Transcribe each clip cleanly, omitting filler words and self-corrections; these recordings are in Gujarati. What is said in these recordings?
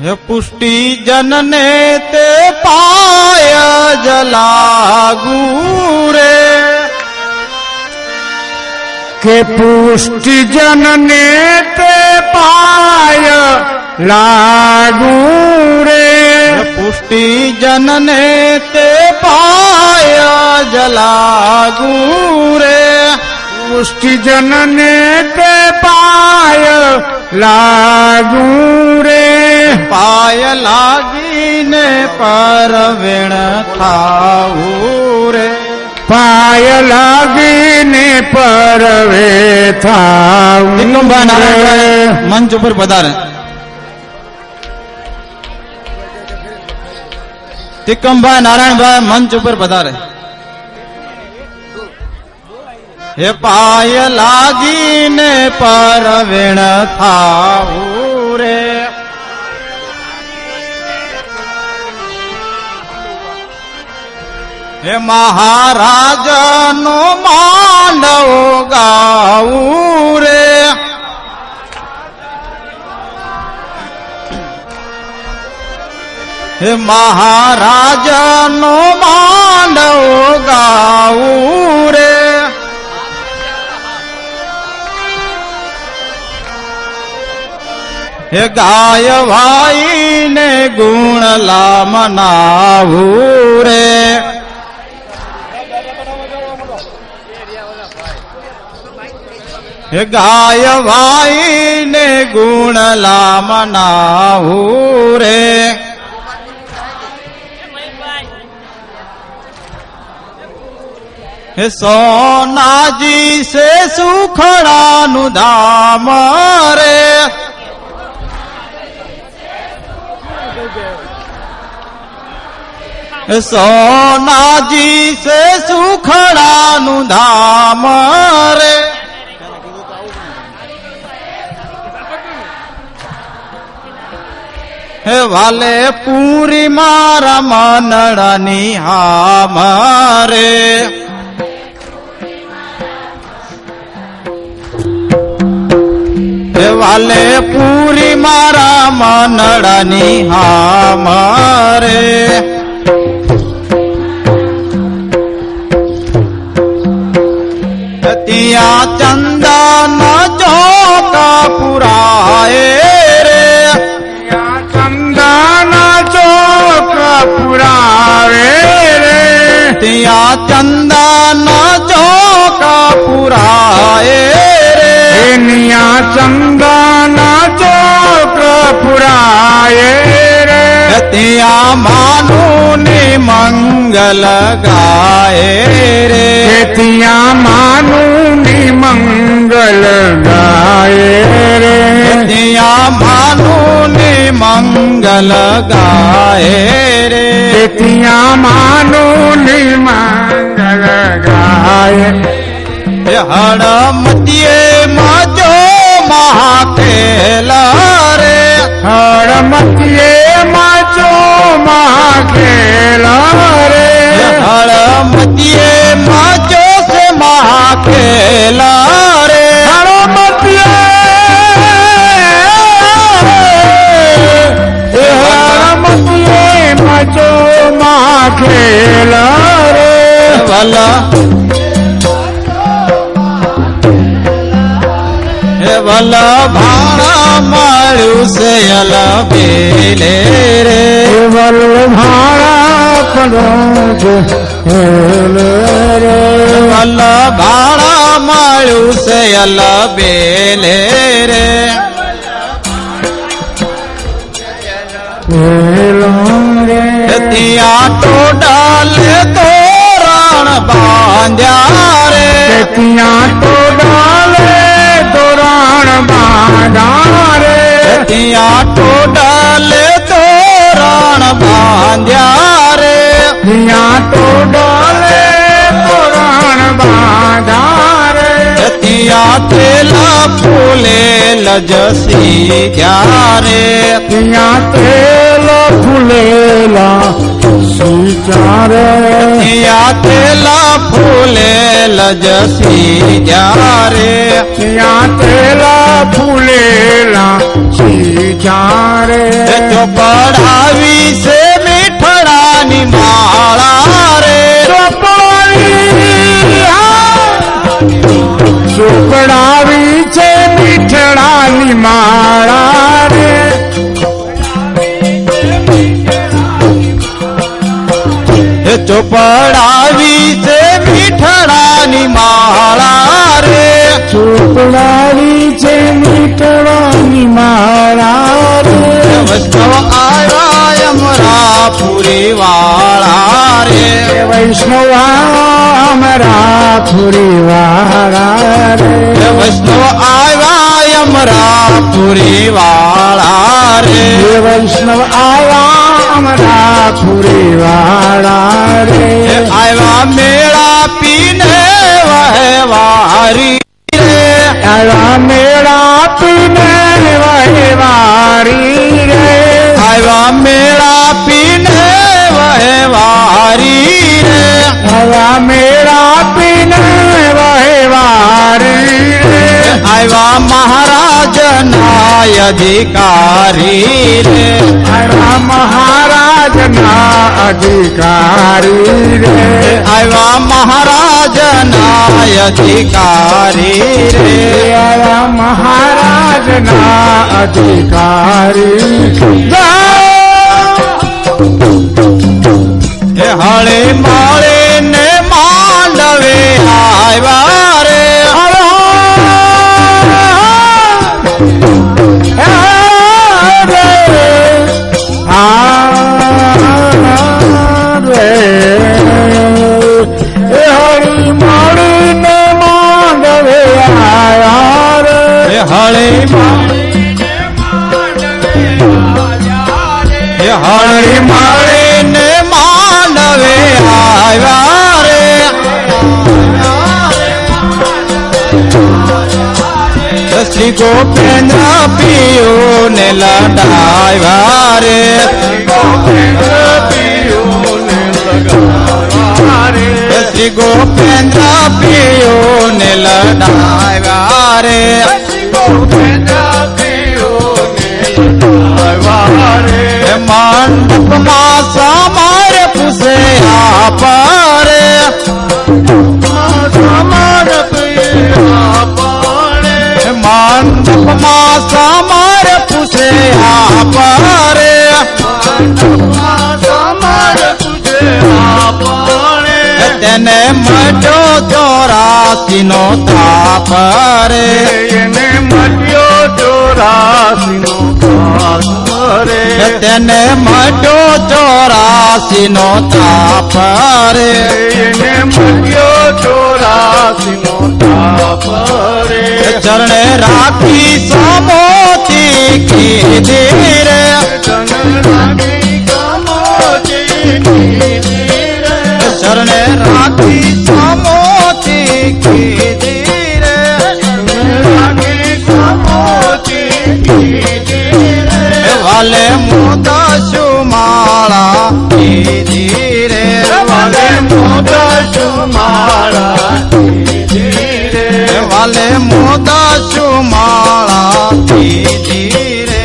हे पुष्टि जन ने ते पाय जलागू रे के पुष्टि जन ने ते पाय लागू रे पुष्टि जन ने ते पाय जलागू रे पुष्टि जन ने ते पाय लागू रे पाय लागीने परवीण थाऊ रे पाय लागीने परवे थाऊ તિકમભાઈ નારાયણભાઈ મંચ ઉપર પધારે તિકમભાઈ નારાયણભાઈ મંચ ઉપર પધારે હે પાય લાગીને પરવીણ થાઉ રે હે મહારાજ નો માંડવ ગાવું રે હે મહારાજ નો માંડવ ગાવું રે હે ગાય ભાઈ ને ગુણલા મનાવું રે હે ગાય ભાઈ ને ગુણલા મનાવું રે હે સોનાજી સે સુખડાનું ધામ રે હે સોનાજી સે સુખડાનું ધામ રે હે વાલે પૂરી મારા મનડાની હામ રે હે વાલે પૂરી મારા મનડાની હામ રે ત્યાં ચંદન ચોક પુરાય રે ચંદન ચોક પુરાવે રે ત્યાં ચંદન ચોક પુરાય રે એનિયા ચંદન ચોક પુરાય રે ત્યાં માનું ને મંગલ ગાય રે ત્યાં માનું ની મંગલ ગાય રે ત્યાં માનું ને મંગલ ગાય રે ત્યાં માનું ની મંગલ ગાય હળમતીએ માજો મહાકેલા રે હળમતીએ માચો મહાખેલા રે હળમતીએ માજો સે મહાકેલા રે હળમતીએ માચો મહાખેલા રે વલા વલા ભાણા માળ્યું છે અલ બેલે રે વલ ભાણા પડો છે રે વલા ભાણા માળ્યું છે અલ બેલે રે ત્યાં ટોડાલે તોરણ બાંધ્યા રે ત્યાં ટોડાલે તોરણ બાંધ્યા રે ત્યાં ટોડાલે તોરણ બાંધ્યા રે ત્યાં ટોડાલે તોરણ બાંધ્યા રે ત્યાં તેલા ફૂલે લજસી ગયા રે ત્યાં તેલ ફૂલેલા સિંચારે ત્યાં તેલા ફૂલે લજસી ગયા રે ત્યાં તેલા ફૂલેલા વિચારે ચોપડાવી છે મીઠડાની માળા રે ચોપડાવી છે મીઠડાની માળા રે ચોપડાવી છે મીઠડાની માળા રે ચોપડાવી છે મીઠડાની માળા રે વૈષ્ણવ આવ્યા અમરાપુરી વાળા રે વૈષ્ણવ અમારા પુરી વાળા રે વૈષ્ણવ આવ્યા અમરાપુરી વાળા રે વૈષ્ણવ આવ્યા અમારા પુરી વાળા રે આવ્યા મેળા પીને વહેવારી રે આવ્યા મેળા પીને વહેવારી રે આવ્યા મેળા પીને વહેવારી રે આવ્યા મેળા પીને વહેવારી રે આવ્યા મહારાજના અધિકારી રે આવ્યા મહારાજના અધિકારી રે આવ્યા મહારાજના અધિકારી રે આવ્યા મહારાજના અધિકારી એ હળે માળે ને માંડવે આવ્યા રે હરી મળીને માંડવે આયા રે એ હળે એ હળે માળે ને માંડવે આવ્યા રે શ્રી ગોપેન્દ્ર પિયો ને લડાવ્યા રે શ્રી ગોપેન્દ્ર પિયો ને લડાવ્યા રે મંડપમાં સમારે પૂછે આપરે મંડપમાં સમારે પૂછે આપરે તેને મટ્યો 84 નો તાપ રે એને મટ્યો 84 નો તાપ રે તેને મટ્યો 84 નો તાપ રે એને મટ્યો 84 નો તાપ રે ચરણે રાખી સમોતી કીધી રે ચરણે રાખી સમોતી કીધી રે વાલે મોદશુ માળા કીધી રે વાલે મોદશુ માળા વાલે મોદશુ માળા કીધી રે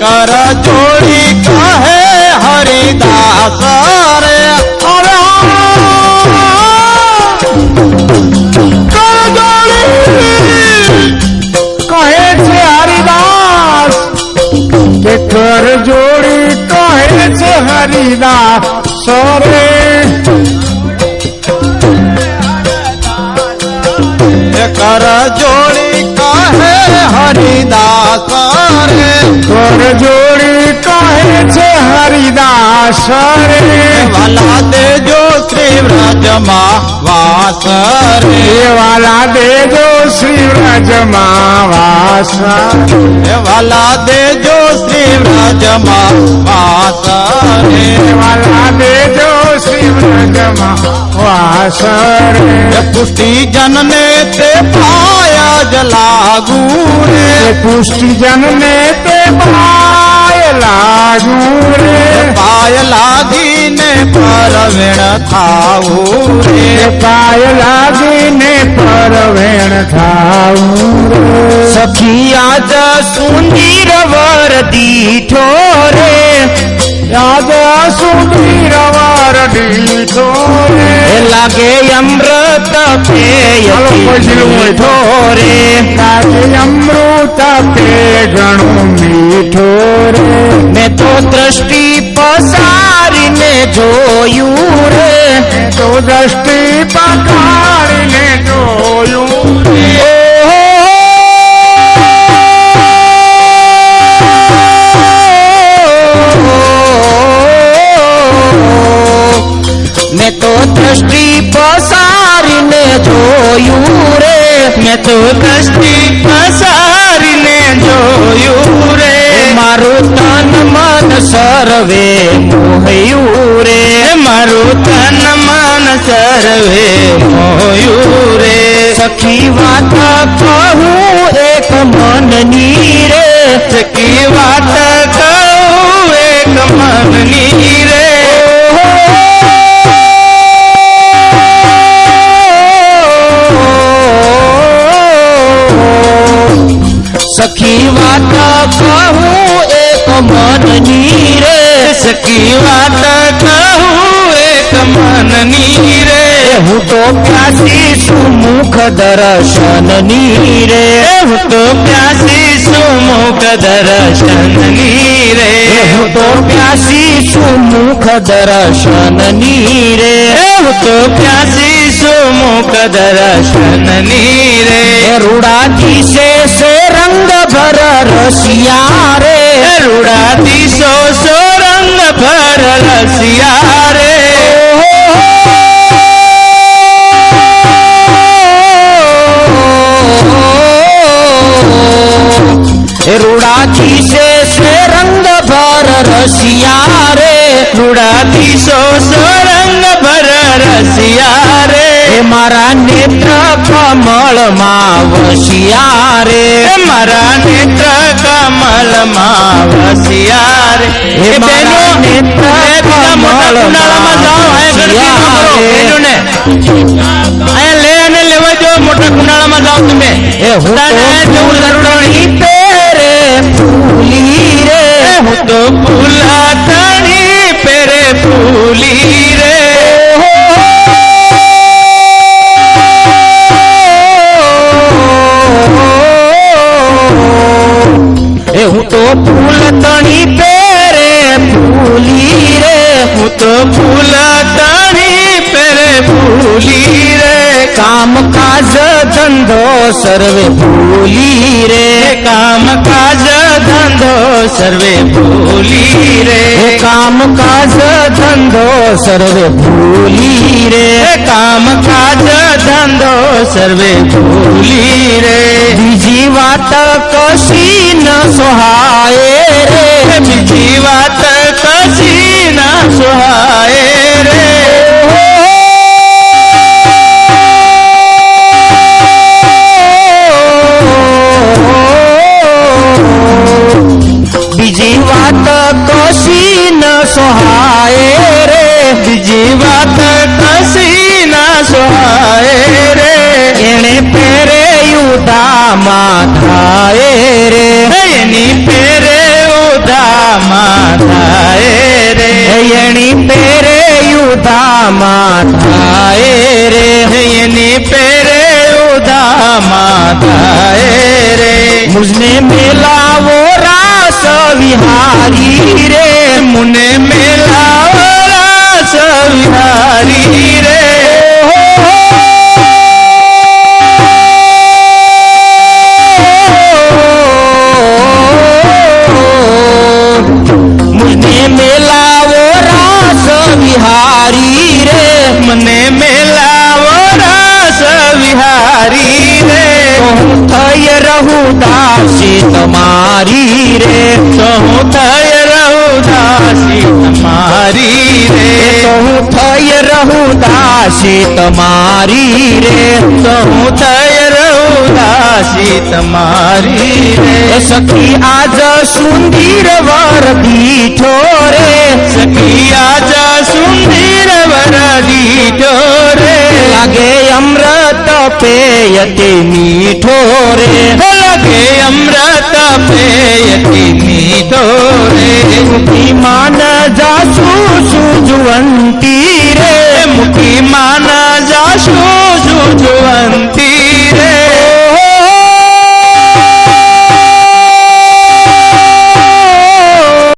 કર જોડી કહે હરિદાસ રે કહે છે હરિદાસ કે કર જોડી કહે છે હરિદાસ રે કર જોડી કહે હરિદાસ રે કર જોડી કહે છે હરિદાસ રે વાલા દેજો શ્રી વ્રજમાં વાસ રે વાલા દેજો શ્રી વ્રજમાં વાસ વાલા દેજો શ્રી વ્રજમાં વાસ રે વાલા દેજો શ્રી વ્રજમાં વાસ રે પુષ્ટિ જનને તે પાય જ લાગુ રે પુષ્ટિ જનને તે પાય લાગુ રે પાય લાગીને પરવેણ થાવું રે. પાય લાગીને પરવેણ થાવું રે. સખી આજ સુંદર વર દીઠો રે. યાદ સુધી રવાર દીઠો રે. એ લાગે અમૃત પેય હાલો, પછી મીઠો રે. લાગે અમૃત તે ઘણું મીઠો રે. મેં તો દ્રષ્ટિ પસારીને જોયું રે. તો દ્રષ્ટિ પકાડીને જોયું રે. મેં તો દ્રષ્ટિ પસારીને જોયું રે. મેં તો દ્રષ્ટિ પસારીને જોયું રે. મારું તન મન સર્વે મોહ્યું રે. મારું તન મન સર્વે મોહ્યું રે. સખી વાત કહું એક મનની રે. સખી વાત કહું એક મનની રે. સખી વાત કહું એક મનની રે. સખી વાત કહું એક મનની રે. હું તો પ્યાસી છું મુખ દર્શનની રે. હું તો પ્યાસી છું મુખ દર્શનની રે. હું તો પ્યાસી છું મુખ દર્શનની રે. હું તો પ્યાસી છું મુખ દર્શનની રે. રૂડાધીશે સે રંગ ભર રસિયા રે. રૂડાધીશો સો રંગ ભર રસિયા રે. રૂડાધીશે સે રંગ ભર રસિયા રે. રૂડાધીશો સો રંગ ભર રસિયા રે. મારા નેત્ર કમળમાં વસિયા રે. મારા નેત્ર કમળમાં વસિયા રે. મારા નેત્ર કમળમાં વસિયા રે. લે અને લેવા જો મોટા કુંડાળામાં જાઓ તમે. એ હું પેરે ફૂલી રે. હું તો ફૂલાતણી પેરે ફૂલી રે. હું તો ફૂલતણી પેરે ફૂલી રે. હું તો ફૂલતણી પેરે ફૂલી રે. કામ કાજ ધંધો સર્વે ભૂલી રે. કામ કાજ ધંધો સર્વે ભૂલી રે. કામ કાજ ધંધો સર્વે ભૂલી રે. કામ કાજ ધંધો સર્વે ભૂલી રે. બીજી વાત કશી ન સોહાય રે. બીજી વાત કશી ન સોહાય રે. બીજી વાત કશી ન સોહાય રે. બીજી વાત કશી ન સોહાય રે. એણે પેરે ઉદામાં થાય રે. એની પેરે ઉદામાં થાય રે. એની પેરે ઉદામાં થાય રે. એની પેરે ઉદામાં થાય રે. મુझने મેલાવો રાસ વિહારી રે. મુને મેલાવો રાસ વિહારી રે. મુને મેલાવો રાસ વિહારી રે. મને મેલાવો રાસ વિહારી રે. હું થઈ રહું દાસી તમારી રે. તો હું થઈ રહું દાસી તમારી રે. તો હું થઈ રહું દાસી તમારી રે. તો હું થઈ રહું દાસી તમારી રે. સખી આજ સુંદર વર દીઠો રે. સખી આજ સુંદર વર દીધો રે લાગે અમૃત પેયતી મીઠો રે લાગે અમૃત પેયતી મીઠો રે મુઠી માન જાસુ સુજવંતી રે મુઠી માન જાશુ સુજવંતી